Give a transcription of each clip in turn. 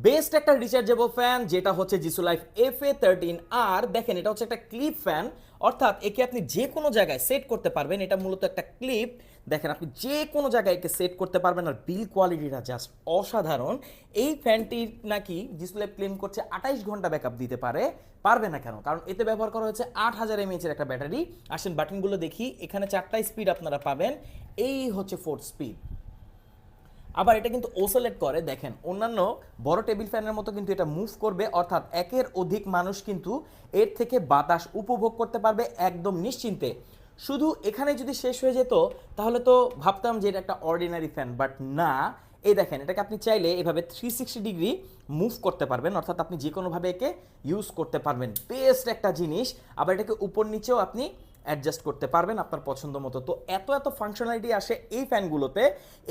Best একটা rechargeable fan যেটা হচ্ছে জিসু লাইফ FA13R। দেখেন এটা হচ্ছে একটা ক্লিপ ফ্যান, অর্থাৎ একে আপনি যে কোনো জায়গায় সেট করতে পারবেন। এটা মূলত একটা ক্লিপ, দেখেন আপনি যে কোনো জায়গায় একে সেট করতে পারবেন। আর বিল কোয়ালিটিটা জাস্ট অসাধারণ। এই ফ্যানটির নাকি জিসু লাইফ ক্লেম করছে 28 ঘন্টা ব্যাকআপ দিতে পারবে না কেন? কারণ এতে ব্যবহার করা হচ্ছে 8000 mAh এর একটা ব্যাটারি। আসেন বাটনগুলো দেখি, এখানে 4টা স্পিড আপনারা পাবেন, এই হচ্ছে 4th স্পিড। আবার এটা কিন্তু ওসেলেট করে, দেখেন অন্যান্য বড় টেবিল ফ্যানের মতো কিন্তু এটা মুভ করবে, অর্থাৎ একের অধিক মানুষ কিন্তু এর থেকে বাতাস উপভোগ করতে পারবে একদম নিশ্চিন্তে। শুধু এখানে যদি শেষ হয়ে যেত তাহলে তো ভাবতাম যে এটা একটা অর্ডিনারি ফ্যান, বাট না। এই দেখেন এটাকে আপনি চাইলে এভাবে 360 ডিগ্রি মুভ করতে পারবেন, অর্থাৎ আপনি যে কোনোভাবে একে ইউজ করতে পারবেন। বেস্ট একটা জিনিস। আবার এটাকে উপর নিচেও আপনি অ্যাডজাস্ট করতে পারবেন আপনার পছন্দ মতো। তো এত এত ফাংশনালিটি আসে এই ফ্যানগুলোতে।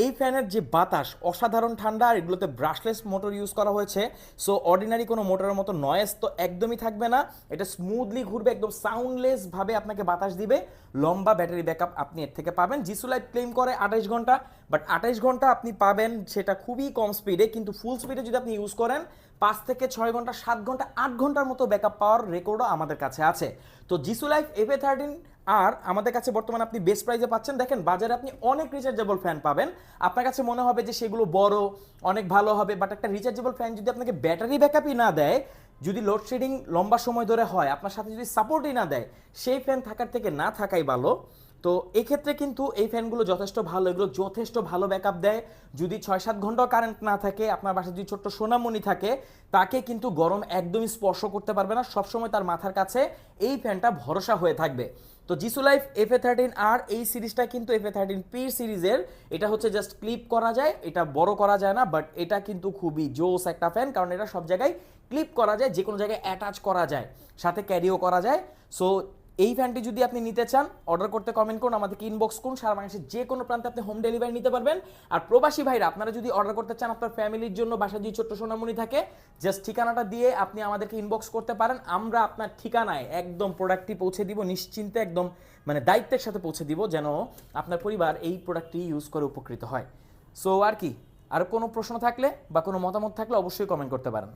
এই ফ্যানের যে বাতাস অসাধারণ ঠান্ডা, আর এগুলোতে ব্রাশলেস মোটর ইউজ করা হয়েছে। সো অর্ডিনারি কোনো মোটরের মতো নয়েজ তো একদমই থাকবে না, এটা স্মুথলি ঘুরবে, একদম সাউন্ডলেস ভাবে আপনাকে বাতাস দিবে। লম্বা ব্যাটারি ব্যাকআপ আপনি এর থেকে পাবেন। জিসু লাইফ ক্লেম করে 28 ঘন্টা, বাট 28 ঘন্টা আপনি পাবেন সেটা খুবই কম স্পিডে, কিন্তু ফুল স্পিডে যদি আপনি ইউজ করেন 5 থেকে 6 ঘন্টা, 7 ঘন্টা, 8 ঘন্টার মতো ব্যাকআপ পাওয়ার রেকর্ডও আমাদের কাছে আছে। তো জিসু লাইফ FA13 আর আমাদের কাছে বর্তমানে আপনি বেস্ট প্রাইসে পাচ্ছেন। দেখেন বাজারে আপনি অনেক রিচার্জেবল ফ্যান পাবেন, আপনার কাছে মনে হবে যে সেগুলো বড় অনেক ভালো হবে, বাট একটা রিচার্জেবল ফ্যান যদি আপনাকে ব্যাটারি ব্যাকআপই না দেয়, যদি লোডশেডিং লম্বা সময় ধরে হয়, আপনার সাথে যদি সাপোর্টই না দেয়, সেই ফ্যান থাকার থেকে না থাকাই ভালো। তো এক্ষেত্রে কিন্তু এই ফ্যানগুলো যথেষ্ট ভালো, এগুলো যথেষ্ট ভালো ব্যাকআপ দেয়। যদি 6-7 ঘন্টাও কারেন্ট না থাকে, আপনার বাসায় যদি ছোট্ট সোনামণি থাকে, তাকে কিন্তু গরম একদমই স্পর্শ করতে পারবে না, সবসময় তার মাথার কাছে এই ফ্যানটা ভরসা হয়ে থাকবে। তো জিসু লাইফ FA13R এই সিরিজটা কিন্তু FA13P সিরিজের। এটা হচ্ছে জাস্ট ক্লিপ করা যায়, এটা বড় করা যায় না, বাট এটা কিন্তু খুবই জোস একটা ফ্যান, কারণ এটা সব জায়গায় ক্লিপ করা যায়, যে কোনো জায়গায় অ্যাটাচ করা যায়, সাথে ক্যারিও করা যায়। সো এই ফ্যানটি যদি আপনি নিতে চান, অর্ডার করতে কমেন্ট করুন, আমাদেরকে ইনবক্স করুন, সারা বাংলাদেশের যে কোনো প্রান্তে আপনি হোম ডেলিভারি নিতে পারবেন। আর প্রবাসী ভাইরা আপনারা যদি অর্ডার করতে চান আপনার ফ্যামিলির জন্য, বাসায় যদি ছোট্ট সোনামণি থাকে, জাস্ট ঠিকানাটা দিয়ে আপনি আমাদেরকে ইনবক্স করতে পারেন, আমরা আপনার ঠিকানায় একদম প্রোডাক্টটি পৌঁছে দিব নিশ্চিন্তে, একদম মানে দায়িত্বের সাথে পৌঁছে দিব, যেন আপনার পরিবার এই প্রোডাক্টটি ইউজ করে উপকৃত হয়। সো আর কি, আর কোনো প্রশ্ন থাকলে বা কোনো মতামত থাকলে অবশ্যই কমেন্ট করতে পারেন।